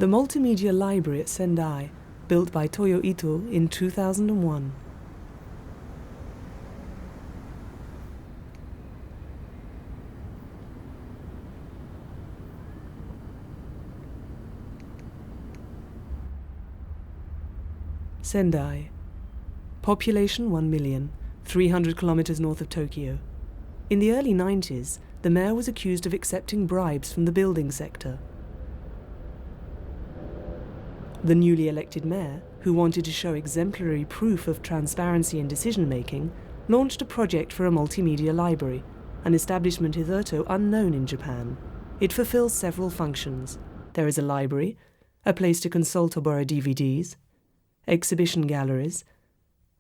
The Multimedia Library at Sendai, built by Toyo in 2001. Sendai. Population 1 million, 300 kilometers north of Tokyo. In the early 90s, the mayor was accused of accepting bribes from the building sector. The newly elected mayor, who wanted to show exemplary proof of transparency in decision-making, launched a project for a multimedia library, an establishment hitherto unknown in Japan. It fulfills several functions. There is a library, a place to consult or borrow DVDs, exhibition galleries,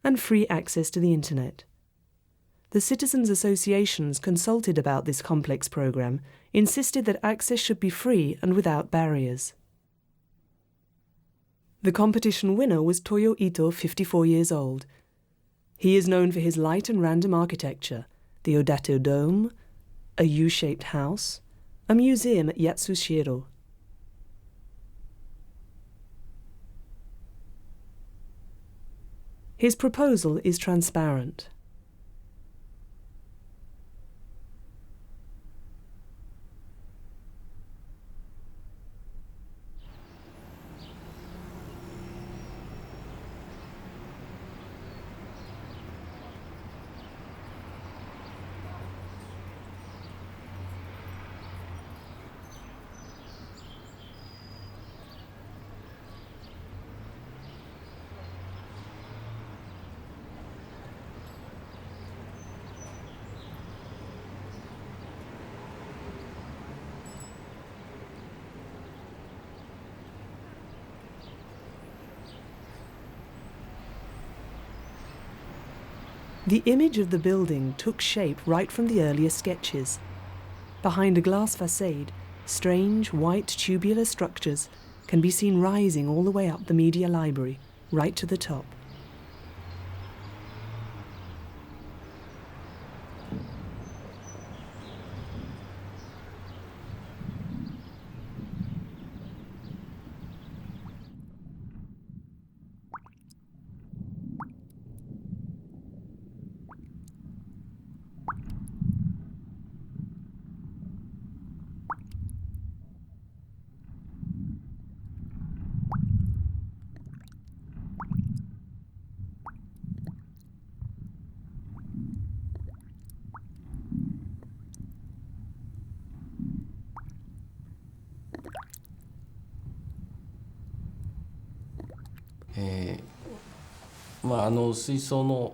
and free access to the internet. The citizens' associations consulted about this complex program insisted that access should be free and without barriers. The competition winner was Toyo, 54 years old. He is known for his light and random architecture, the Odato Dome, a U-shaped house, a museum at Yatsushiro. His proposal is transparent. The image of the building took shape right from the earlier sketches. Behind a glass facade, strange white tubular structures can be seen rising all the way up the media library, right to the top.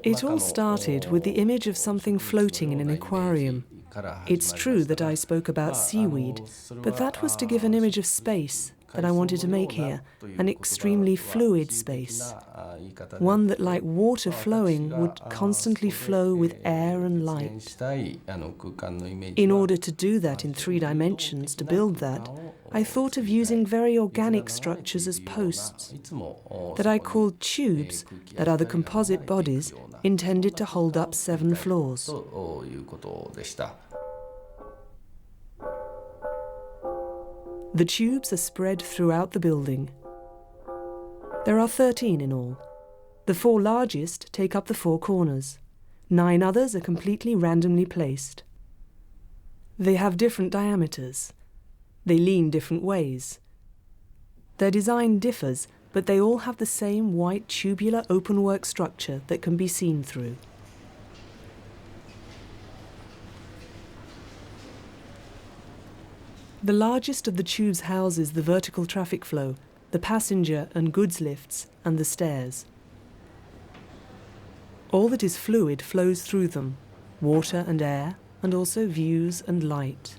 It all started with the image of something floating in an aquarium. It's true that I spoke about seaweed, but that was to give an image of space that I wanted to make here, an extremely fluid space. One that, like water flowing, would constantly flow with air and light. In order to do that in 3 dimensions, to build that, I thought of using very organic structures as posts, that I called tubes, that are the composite bodies intended to hold up 7 floors. The tubes are spread throughout the building. There are 13 in all. The 4 largest take up the 4 corners. 9 others are completely randomly placed. They have different diameters. They lean different ways. Their design differs, but they all have the same white tubular openwork structure that can be seen through. The largest of the tubes houses the vertical traffic flow, the passenger and goods lifts, and the stairs. All that is fluid flows through them, water and air, and also views and light.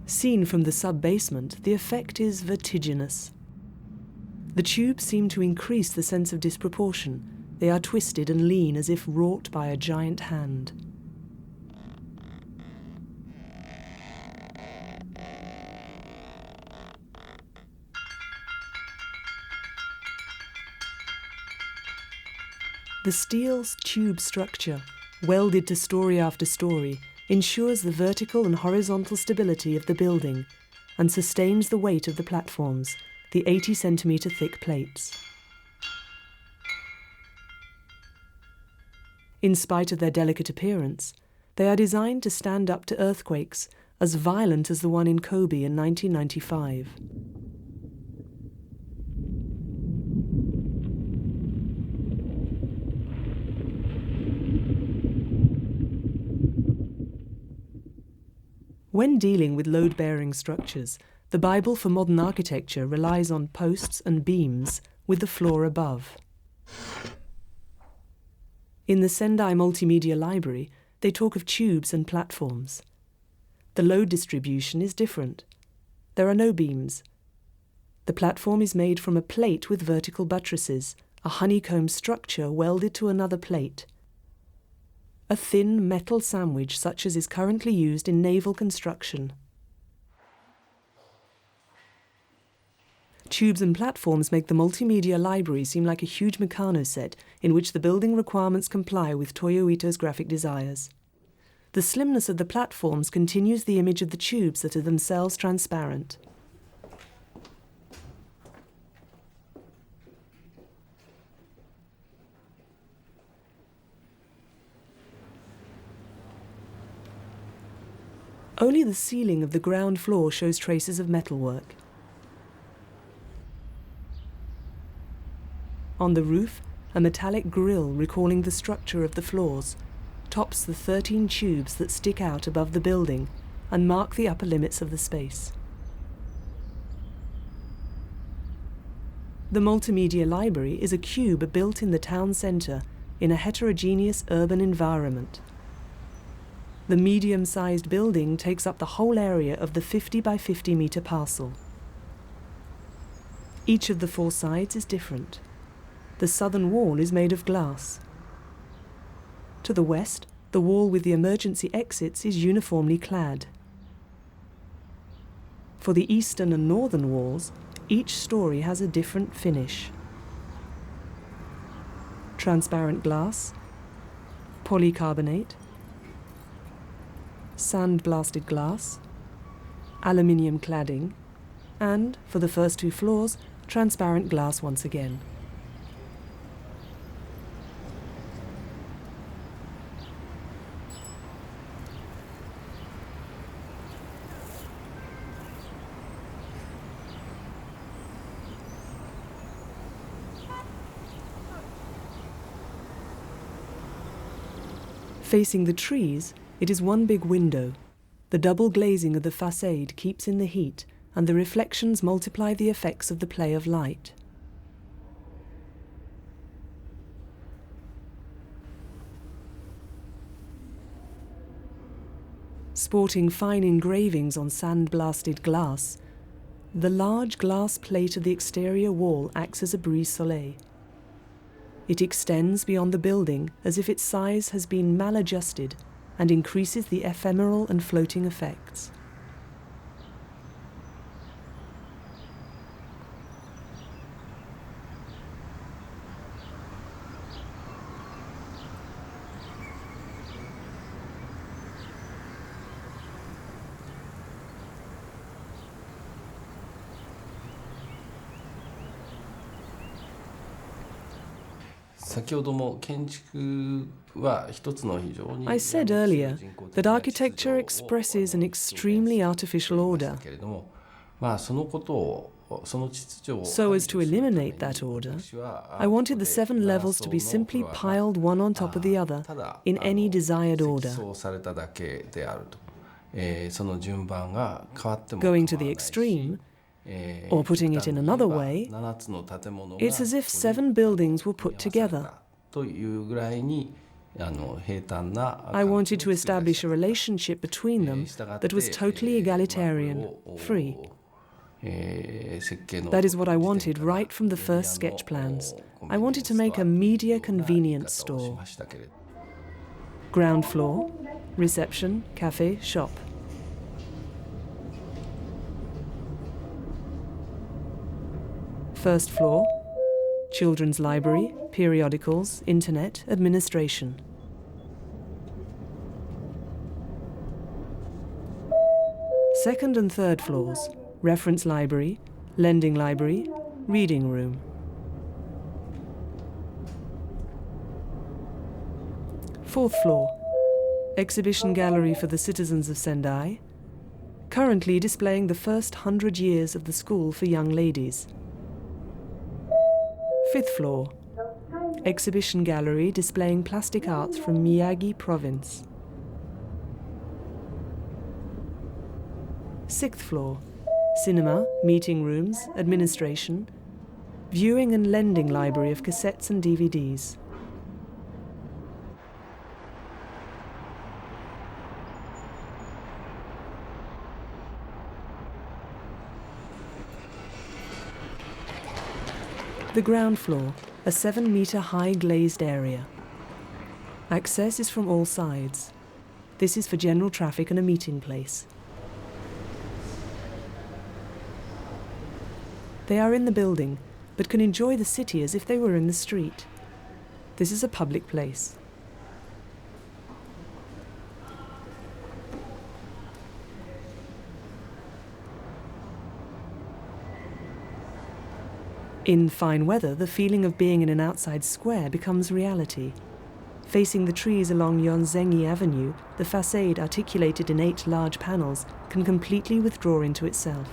Seen from the sub-basement, the effect is vertiginous. The tubes seem to increase the sense of disproportion. They are twisted and lean as if wrought by a giant hand. The steel's tube structure, welded to story after story, ensures the vertical and horizontal stability of the building and sustains the weight of the platforms, the 80-centimetre thick plates. In spite of their delicate appearance, they are designed to stand up to earthquakes as violent as the one in Kobe in 1995. When dealing with load-bearing structures, the Bible for modern architecture relies on posts and beams with the floor above. In the Sendai Multimedia Library, they talk of tubes and platforms. The load distribution is different. There are no beams. The platform is made from a plate with vertical buttresses, a honeycomb structure welded to another plate. A thin metal sandwich such as is currently used in naval construction. Tubes and platforms make the multimedia library seem like a huge Meccano set in which the building requirements comply with Toyo Ito's graphic desires. The slimness of the platforms continues the image of the tubes that are themselves transparent. Only the ceiling of the ground floor shows traces of metalwork. On the roof, a metallic grille recalling the structure of the floors tops the 13 tubes that stick out above the building and mark the upper limits of the space. The Multimedia Library is a cube built in the town centre in a heterogeneous urban environment. The medium-sized building takes up the whole area of the 50 by 50 metre parcel. Each of the 4 sides is different. The southern wall is made of glass. To the west, the wall with the emergency exits is uniformly clad. For the eastern and northern walls, each story has a different finish. Transparent glass, polycarbonate, sand-blasted glass, aluminium cladding, and, for the first 2 floors, transparent glass once again. Facing the trees, it is one big window. The double glazing of the facade keeps in the heat, and the reflections multiply the effects of the play of light. Sporting fine engravings on sand-blasted glass, the large glass plate of the exterior wall acts as a brise-soleil. It extends beyond the building as if its size has been maladjusted and increases the ephemeral and floating effects. I said earlier that architecture expresses an extremely artificial order. So as to eliminate that order, I wanted the 7 levels to be simply piled one on top of the other in any desired order. Going to the extreme, or putting it in another way, it's as if 7 buildings were put together. I wanted to establish a relationship between them that was totally egalitarian, free. That is what I wanted right from the first sketch plans. I wanted to make a media convenience store. Ground floor, reception, cafe, shop. First floor, Children's library, periodicals, internet, administration. Second and third floors, reference library, lending library, reading room. Fourth floor, exhibition gallery for the citizens of Sendai, currently displaying the first 100 years of the school for young ladies. Fifth floor, exhibition gallery displaying plastic arts from Miyagi province. Sixth floor, cinema, meeting rooms, administration, viewing and lending library of cassettes and DVDs. The ground floor, a 7-meter high glazed area. Access is from all sides. This is for general traffic and a meeting place. They are in the building, but can enjoy the city as if they were in the street. This is a public place. In fine weather, the feeling of being in an outside square becomes reality. Facing the trees along Yonzengi Avenue, the facade articulated in 8 large panels can completely withdraw into itself.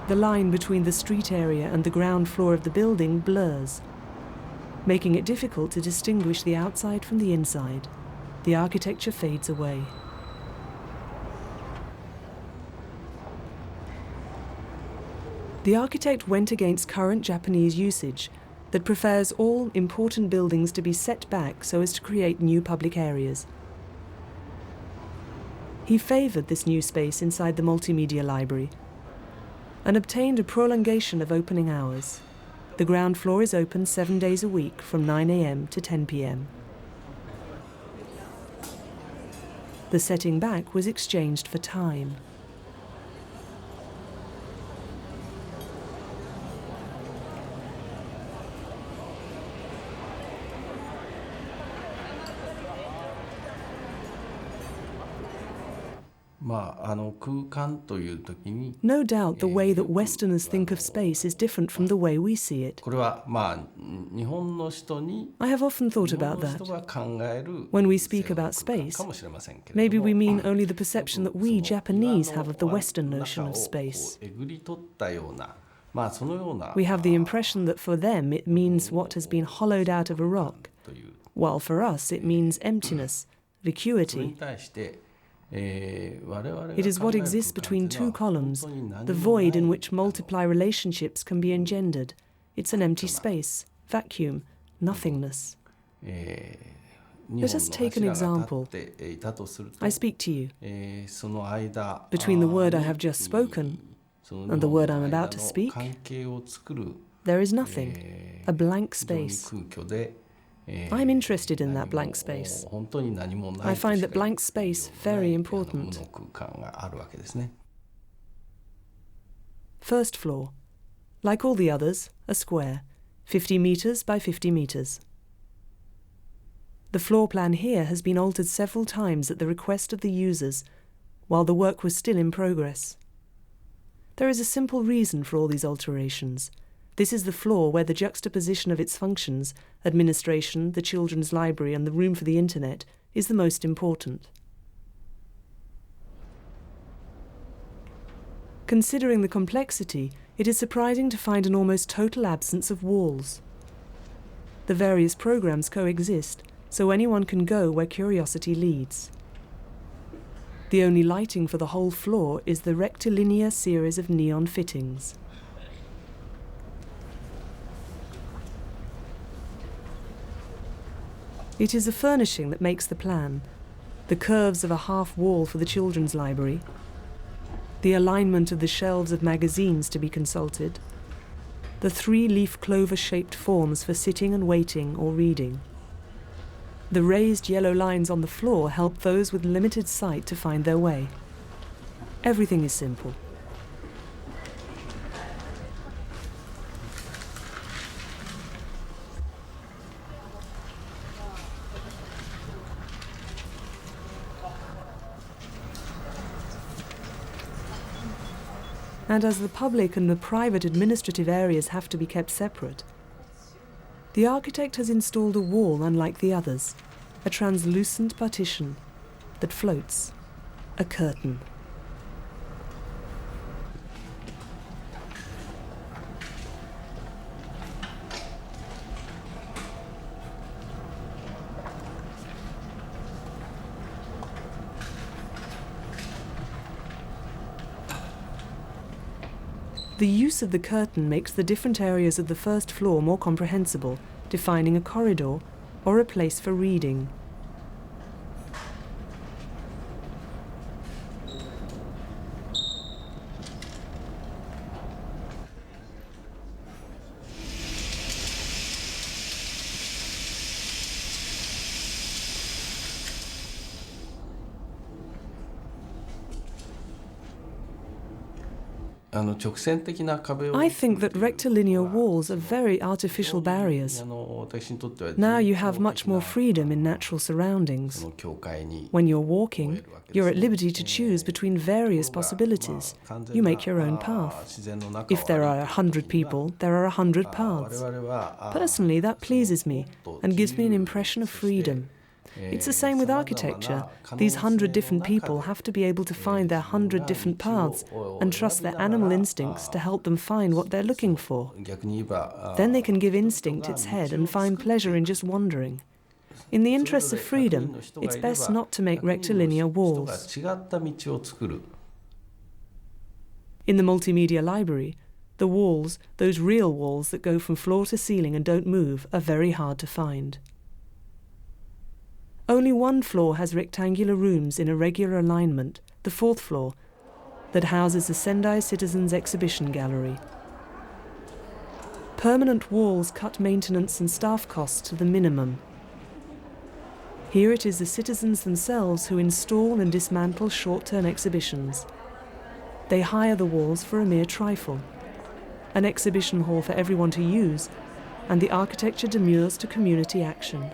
The line between the street area and the ground floor of the building blurs, making it difficult to distinguish the outside from the inside. The architecture fades away. The architect went against current Japanese usage that prefers all important buildings to be set back so as to create new public areas. He favoured this new space inside the multimedia library and obtained a prolongation of opening hours. The ground floor is open 7 days a week from 9 a.m. to 10 p.m. The setting back was exchanged for time. No doubt the way that Westerners think of space is different from the way we see it. I have often thought about that. When we speak about space, maybe we mean only the perception that we Japanese have of the Western notion of space. We have the impression that for them it means what has been hollowed out of a rock, while for us it means emptiness, vacuity. It is what exists between 2 columns, the void in which multiply relationships can be engendered. It's an empty space, vacuum, nothingness. Let us take an example. I speak to you. Between the word I have just spoken and the word I'm about to speak, there is nothing, a blank space. I'm interested in that blank space. I find that blank space very important. First floor. Like all the others, a square, 50 meters by 50 meters. The floor plan here has been altered several times at the request of the users, while the work was still in progress. There is a simple reason for all these alterations. This is the floor where the juxtaposition of its functions, administration, the children's library, and the room for the internet, is the most important. Considering the complexity, it is surprising to find an almost total absence of walls. The various programs coexist, so anyone can go where curiosity leads. The only lighting for the whole floor is the rectilinear series of neon fittings. It is a furnishing that makes the plan, the curves of a half wall for the children's library, the alignment of the shelves of magazines to be consulted, the 3-leaf clover-shaped forms for sitting and waiting or reading. The raised yellow lines on the floor help those with limited sight to find their way. Everything is simple. And as the public and the private administrative areas have to be kept separate, the architect has installed a wall unlike the others, a translucent partition that floats, a curtain. The use of the curtain makes the different areas of the first floor more comprehensible, defining a corridor or a place for reading. I think that rectilinear walls are very artificial barriers. Now you have much more freedom in natural surroundings. When you're walking, you're at liberty to choose between various possibilities. You make your own path. If there are 100 people, there are 100 paths. Personally, that pleases me and gives me an impression of freedom. It's the same with architecture. These 100 different people have to be able to find their 100 different paths and trust their animal instincts to help them find what they're looking for. Then they can give instinct its head and find pleasure in just wandering. In the interests of freedom, it's best not to make rectilinear walls. In the multimedia library, the walls, those real walls that go from floor to ceiling and don't move, are very hard to find. Only one floor has rectangular rooms in a regular alignment, the fourth floor, that houses the Sendai Citizens Exhibition Gallery. Permanent walls cut maintenance and staff costs to the minimum. Here it is the citizens themselves who install and dismantle short-term exhibitions. They hire the walls for a mere trifle, an exhibition hall for everyone to use, and the architecture demurs to community action.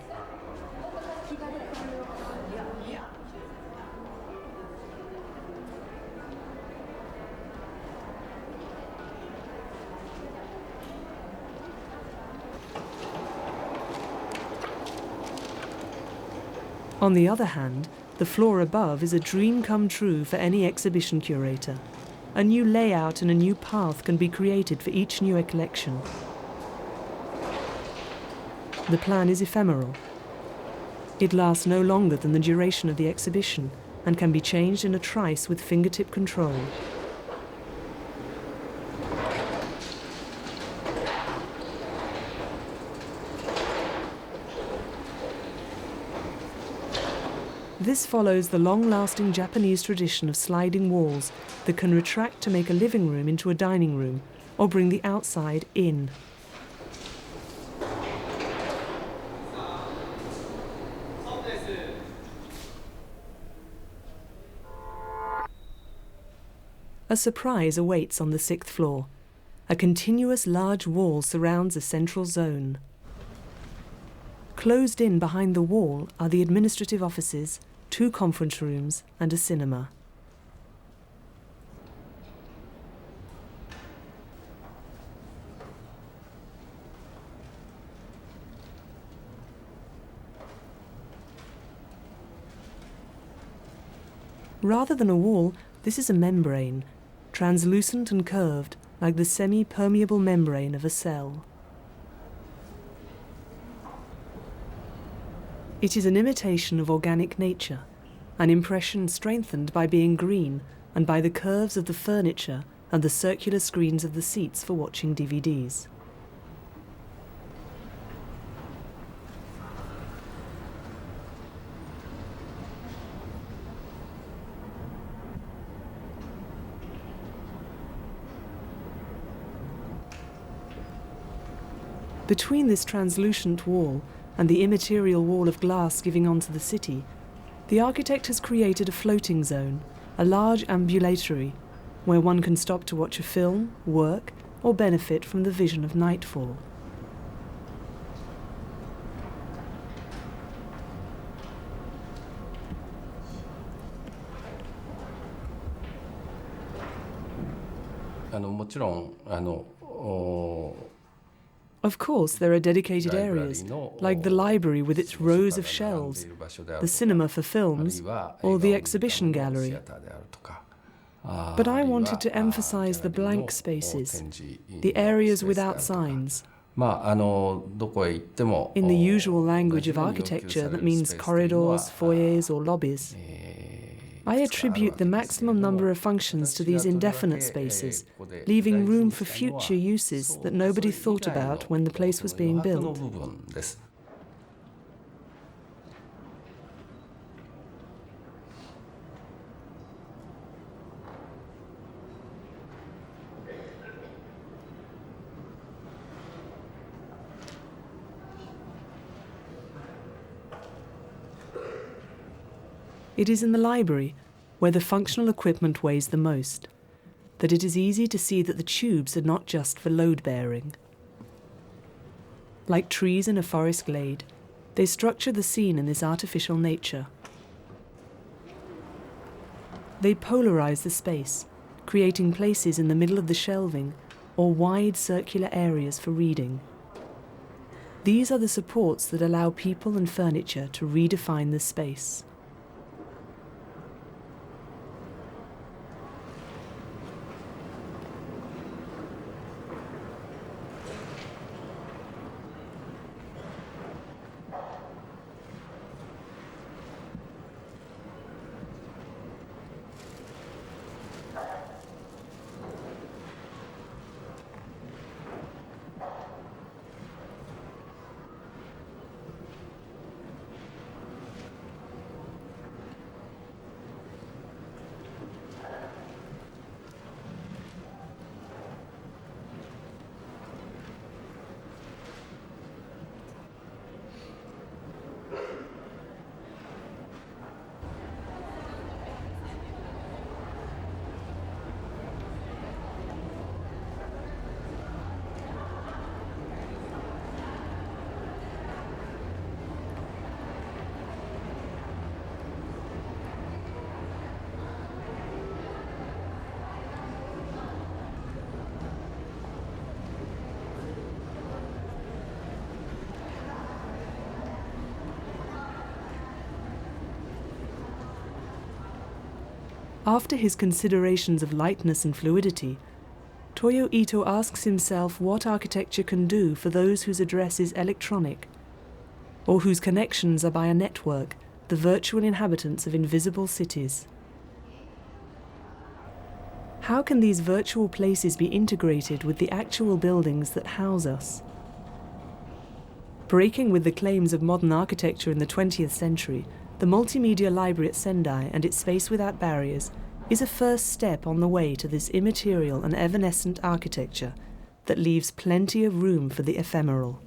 On the other hand, the floor above is a dream come true for any exhibition curator. A new layout and a new path can be created for each new collection. The plan is ephemeral. It lasts no longer than the duration of the exhibition and can be changed in a trice with fingertip control. This follows the long-lasting Japanese tradition of sliding walls that can retract to make a living room into a dining room or bring the outside in. A surprise awaits on the 6th floor. A continuous large wall surrounds a central zone. Closed in behind the wall are the administrative offices, 2 conference rooms, and a cinema. Rather than a wall, this is a membrane, translucent and curved, like the semi-permeable membrane of a cell. It is an imitation of organic nature, an impression strengthened by being green and by the curves of the furniture and the circular screens of the seats for watching DVDs. Between this translucent wall and the immaterial wall of glass giving onto the city, the architect has created a floating zone, a large ambulatory where one can stop to watch a film, work, or benefit from the vision of nightfall. Of course, there are dedicated areas, like the library with its rows of shelves, the cinema for films, or the exhibition gallery. But I wanted to emphasize the blank spaces, the areas without signs. In the usual language of architecture, that means corridors, foyers, or lobbies. I attribute the maximum number of functions to these indefinite spaces, leaving room for future uses that nobody thought about when the place was being built. It is in the library, where the functional equipment weighs the most, that it is easy to see that the tubes are not just for load-bearing. Like trees in a forest glade, they structure the scene in this artificial nature. They polarize the space, creating places in the middle of the shelving or wide circular areas for reading. These are the supports that allow people and furniture to redefine the space. After his considerations of lightness and fluidity, Toyo Ito asks himself what architecture can do for those whose address is electronic, or whose connections are by a network, the virtual inhabitants of invisible cities. How can these virtual places be integrated with the actual buildings that house us? Breaking with the claims of modern architecture in the 20th century, the Multimedia Library at Sendai and its Space Without Barriers is a first step on the way to this immaterial and evanescent architecture that leaves plenty of room for the ephemeral.